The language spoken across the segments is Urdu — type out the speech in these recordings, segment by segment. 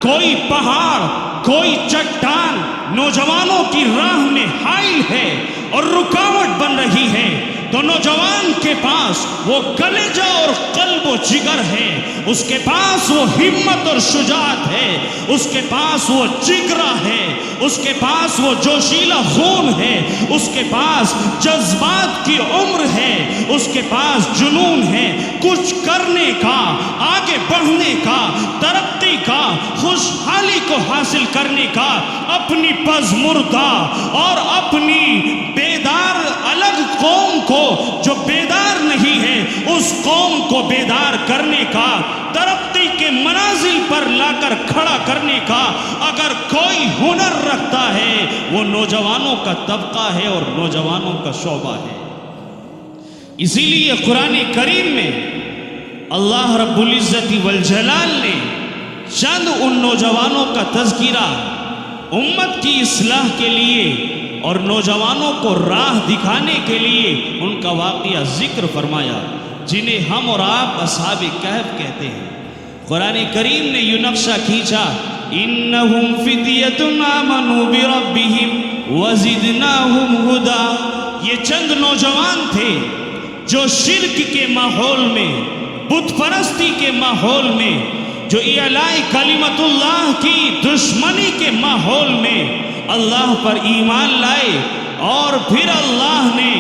کوئی پہاڑ، کوئی چٹان نوجوانوں کی راہ میں حائل ہے اور رکاوٹ بن رہی ہے، تو نوجوان کے پاس وہ کلیجہ اور قلب و جگر ہے، اس کے پاس وہ ہمت اور شجاعت ہے، اس کے پاس وہ جگرہ ہے، اس کے پاس وہ جوشیلا خون ہے، اس کے پاس جذبات کی عمر ہے، اس کے پاس جنون ہے کچھ کرنے کا، آگے بڑھنے کا، ترقی کا، خوشحالی کو حاصل کرنے کا، اپنی پزمردہ اور اپنی بیدار الگ قوم کو جو بیدار نہیں ہے اس قوم کو بیدار کرنے کا، ترقی کے منازل پر لا کر کھڑا کرنے کا اگر کوئی ہنر رکھتا ہے وہ نوجوانوں کا طبقہ ہے اور نوجوانوں کا شعبہ ہے۔ اسی لیے قرآن کریم میں اللہ رب العزت والجلال نے چند ان نوجوانوں کا تذکرہ امت کی اصلاح کے لیے اور نوجوانوں کو راہ دکھانے کے لیے ان کا واقعہ ذکر فرمایا، جنہیں ہم اور آپ اصحاب کہف کہتے ہیں۔ قرآن کریم نے یہ نقشہ کھینچا، انہم فتیۃ آمنوا بربہم وزدناہم ھدی، یہ چند نوجوان تھے جو شرک کے ماحول میں، بت پرستی کے ماحول میں، جو اعلاء کلمت اللہ کی دشمنی کے ماحول میں اللہ پر ایمان لائے، اور پھر اللہ نے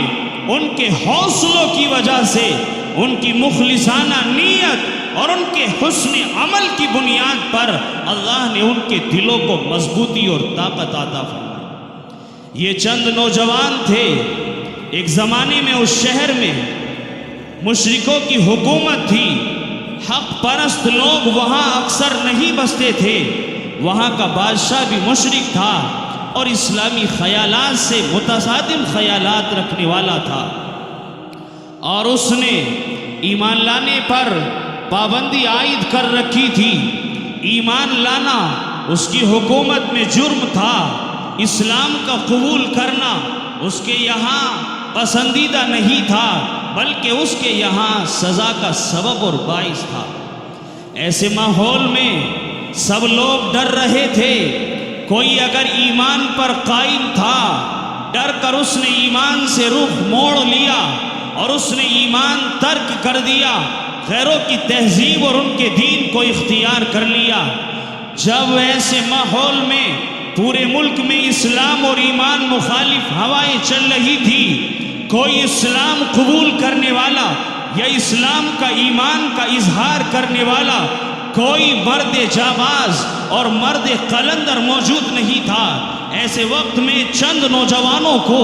ان کے حوصلوں کی وجہ سے، ان کی مخلصانہ نیت اور ان کے حسن عمل کی بنیاد پر اللہ نے ان کے دلوں کو مضبوطی اور طاقت عطا فرمائی۔ یہ چند نوجوان تھے، ایک زمانے میں اس شہر میں مشرکوں کی حکومت تھی، حق پرست لوگ وہاں اکثر نہیں بستے تھے، وہاں کا بادشاہ بھی مشرک تھا اور اسلامی خیالات سے متصادم خیالات رکھنے والا تھا، اور اس نے ایمان لانے پر پابندی عائد کر رکھی تھی۔ ایمان لانا اس کی حکومت میں جرم تھا، اسلام کا قبول کرنا اس کے یہاں پسندیدہ نہیں تھا، بلکہ اس کے یہاں سزا کا سبب اور باعث تھا۔ ایسے ماحول میں سب لوگ ڈر رہے تھے، کوئی اگر ایمان پر قائم تھا، ڈر کر اس نے ایمان سے رخ موڑ لیا اور اس نے ایمان ترک کر دیا، غیروں کی تہذیب اور ان کے دین کو اختیار کر لیا۔ جب ایسے ماحول میں پورے ملک میں اسلام اور ایمان مخالف ہوائیں چل رہی تھی، کوئی اسلام قبول کرنے والا یا اسلام کا ایمان کا اظہار کرنے والا کوئی مرد جاباز اور مرد قلندر موجود نہیں تھا۔ ایسے وقت میں چند نوجوانوں کو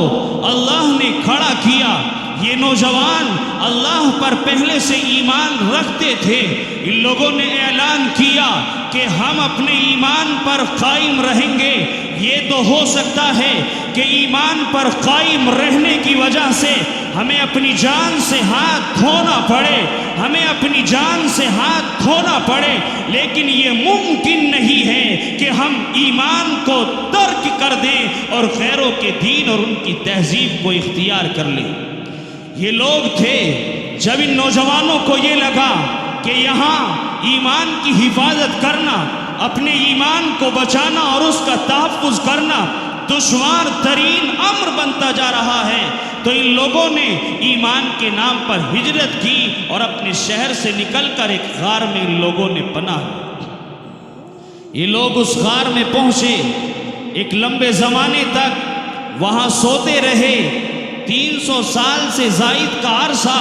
اللہ نے کھڑا کیا۔ یہ نوجوان اللہ پر پہلے سے ایمان رکھتے تھے، ان لوگوں نے اعلان کیا کہ ہم اپنے ایمان پر قائم رہیں گے۔ یہ تو ہو سکتا ہے کہ ایمان پر قائم رہنے کی وجہ سے ہمیں اپنی جان سے ہاتھ دھونا پڑے، ہمیں اپنی جان سے ہاتھ دھونا پڑے، لیکن یہ ممکن نہیں ہے کہ ہم ایمان کو ترک کر دیں اور غیروں کے دین اور ان کی تہذیب کو اختیار کر لیں۔ یہ لوگ تھے، جب ان نوجوانوں کو یہ لگا کہ یہاں ایمان کی حفاظت کرنا، اپنے ایمان کو بچانا اور اس کا تحفظ کرنا دشوار ترین امر بنتا جا رہا ہے، تو ان لوگوں نے ایمان کے نام پر ہجرت کی اور اپنے شہر سے نکل کر ایک غار میں ان لوگوں نے پناہ لی۔ یہ لوگ اس غار میں پہنچے، ایک لمبے زمانے تک وہاں سوتے رہے، 300 سال سے زائد کا عرصہ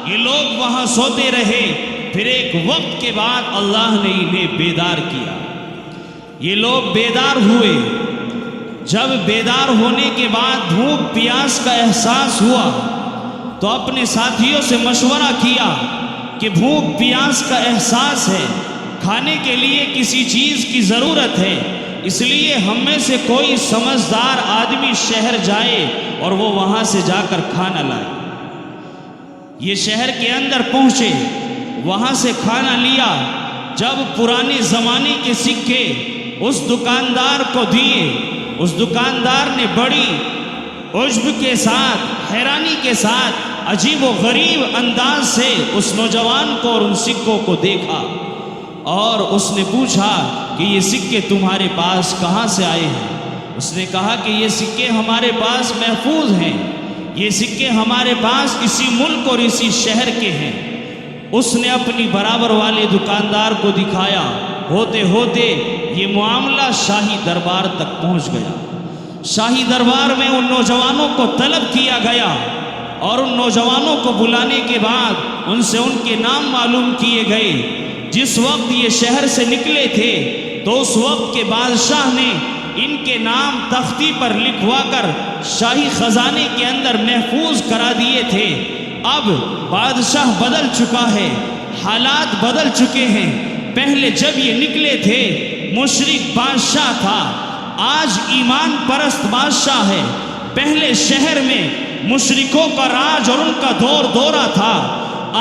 یہ لوگ وہاں سوتے رہے۔ پھر ایک وقت کے بعد اللہ نے انہیں بیدار کیا، یہ لوگ بیدار ہوئے۔ جب بیدار ہونے کے بعد بھوک پیاس کا احساس ہوا تو اپنے ساتھیوں سے مشورہ کیا کہ بھوک پیاس کا احساس ہے، کھانے کے لیے کسی چیز کی ضرورت ہے، اس لیے ہم میں سے کوئی سمجھدار آدمی شہر جائے اور وہ وہاں سے جا کر کھانا لائے۔ یہ شہر کے اندر پہنچے، وہاں سے کھانا لیا۔ جب پرانے زمانے کے سکے اس دکاندار کو دیے، اس دکاندار نے بڑی عجب کے ساتھ، حیرانی کے ساتھ، عجیب و غریب انداز سے اس نوجوان کو اور ان سکوں کو دیکھا۔ اور اس نے پوچھا کہ یہ سکے تمہارے پاس کہاں سے آئے ہیں؟ اس نے کہا کہ یہ سکے ہمارے پاس محفوظ ہیں، یہ سکے ہمارے پاس اسی ملک اور اسی شہر کے ہیں۔ اس نے اپنی برابر والے دکاندار کو دکھایا، ہوتے ہوتے یہ معاملہ شاہی دربار تک پہنچ گیا۔ شاہی دربار میں ان نوجوانوں کو طلب کیا گیا اور ان نوجوانوں کو بلانے کے بعد ان سے ان کے نام معلوم کیے گئے۔ جس وقت یہ شہر سے نکلے تھے تو اس وقت کے بادشاہ نے ان کے نام تختی پر لکھوا کر شاہی خزانے کے اندر محفوظ کرا دیے تھے۔ اب بادشاہ بدل چکا ہے، حالات بدل چکے ہیں۔ پہلے جب یہ نکلے تھے مشرک بادشاہ تھا، آج ایمان پرست بادشاہ ہے۔ پہلے شہر میں مشرکوں کا راج اور ان کا دور دورہ تھا،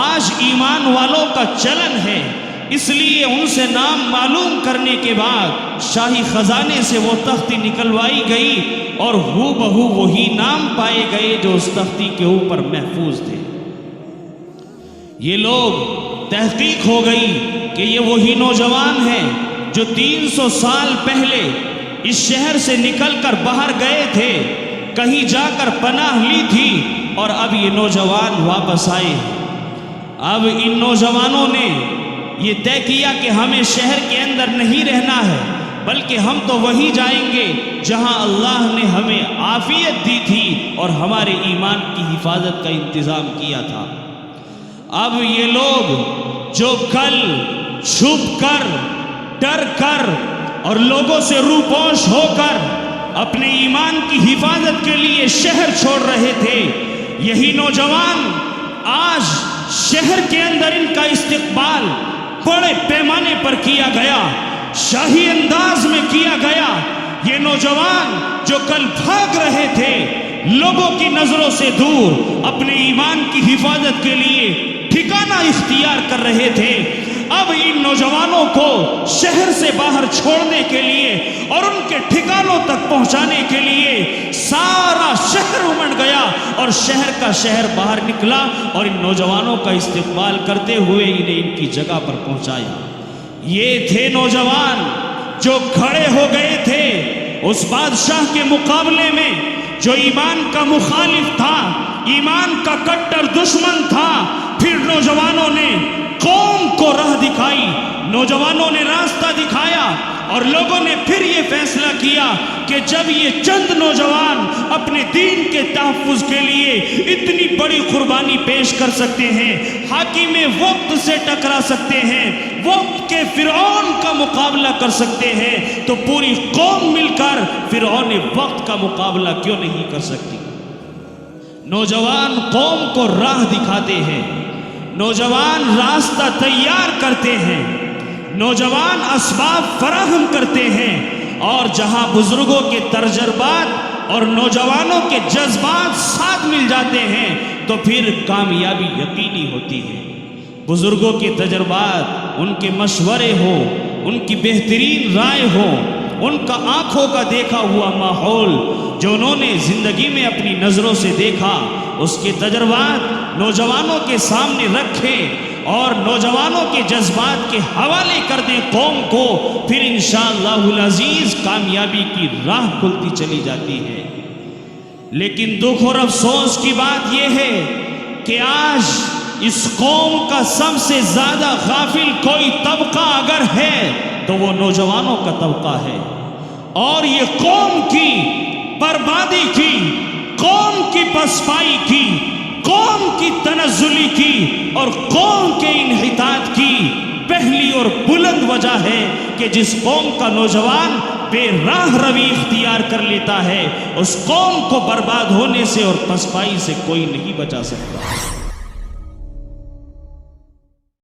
آج ایمان والوں کا چلن ہے۔ اس لیے ان سے نام معلوم کرنے کے بعد شاہی خزانے سے وہ تختی نکلوائی گئی اور ہو بہو وہی نام پائے گئے جو اس تختی کے اوپر محفوظ تھے۔ یہ لوگ تحقیق ہو گئی کہ یہ وہی نوجوان ہیں جو 300 سال پہلے اس شہر سے نکل کر باہر گئے تھے، کہیں جا کر پناہ لی تھی، اور اب یہ نوجوان واپس آئے۔ اب ان نوجوانوں نے یہ طے کیا کہ ہمیں شہر کے اندر نہیں رہنا ہے، بلکہ ہم تو وہی جائیں گے جہاں اللہ نے ہمیں عافیت دی تھی اور ہمارے ایمان کی حفاظت کا انتظام کیا تھا۔ اب یہ لوگ جو کل چھپ کر، ڈر کر اور لوگوں سے روپوش ہو کر اپنے ایمان کی حفاظت کے لیے شہر چھوڑ رہے تھے، یہی نوجوان آج شہر کے اندر ان کا استقبال بڑے پیمانے پر کیا گیا، شاہی انداز میں کیا گیا۔ یہ نوجوان جو کل بھاگ رہے تھے لوگوں کی نظروں سے دور، اپنے ایمان کی حفاظت کے لیے ٹھکانہ اختیار کر رہے تھے، اب ان نوجوانوں کو شہر سے باہر چھوڑنے کے لیے اور ان کے ٹھکانوں تک پہنچانے کے لیے سارا شہر امڑ گیا اور شہر کا شہر باہر نکلا اور ان نوجوانوں کا استقبال کرتے ہوئے انہیں ان کی جگہ پر پہنچایا۔ یہ تھے نوجوان جو کھڑے ہو گئے تھے اس بادشاہ کے مقابلے میں جو ایمان کا مخالف تھا، ایمان کا کٹر دشمن تھا۔ پھر نوجوانوں نے قوم کو راہ دکھائی، نوجوانوں نے راستہ دکھایا، اور لوگوں نے پھر یہ فیصلہ کیا کہ جب یہ چند نوجوان اپنے دین کے تحفظ کے لیے اتنی بڑی قربانی پیش کر سکتے ہیں، حاکم وقت سے ٹکرا سکتے ہیں، وقت کے فرعون کا مقابلہ کر سکتے ہیں، تو پوری قوم مل کر فرعون وقت کا مقابلہ کیوں نہیں کر سکتی؟ نوجوان قوم کو راہ دکھاتے ہیں، نوجوان راستہ تیار کرتے ہیں، نوجوان اسباب فراہم کرتے ہیں، اور جہاں بزرگوں کے تجربات اور نوجوانوں کے جذبات ساتھ مل جاتے ہیں تو پھر کامیابی یقینی ہوتی ہے۔ بزرگوں کے تجربات، ان کے مشورے ہو، ان کی بہترین رائے ہو، ان کا آنکھوں کا دیکھا ہوا ماحول جو انہوں نے زندگی میں اپنی نظروں سے دیکھا، اس کے تجربات نوجوانوں کے سامنے رکھیں اور نوجوانوں کے جذبات کے حوالے کر دیں قوم کو، پھر انشاءاللہ العزیز کامیابی کی راہ کھلتی چلی جاتی ہے۔ لیکن دکھ اور افسوس کی بات یہ ہے کہ آج اس قوم کا سب سے زیادہ غافل کوئی طبقہ اگر ہے تو وہ نوجوانوں کا طبقہ ہے، اور یہ قوم کی بربادی کی، قوم کی پسپائی کی، قوم کی تنزلی کی اور قوم کے انحطاط کی پہلی اور بلند وجہ ہے کہ جس قوم کا نوجوان بے راہ روی اختیار کر لیتا ہے اس قوم کو برباد ہونے سے اور پسپائی سے کوئی نہیں بچا سکتا۔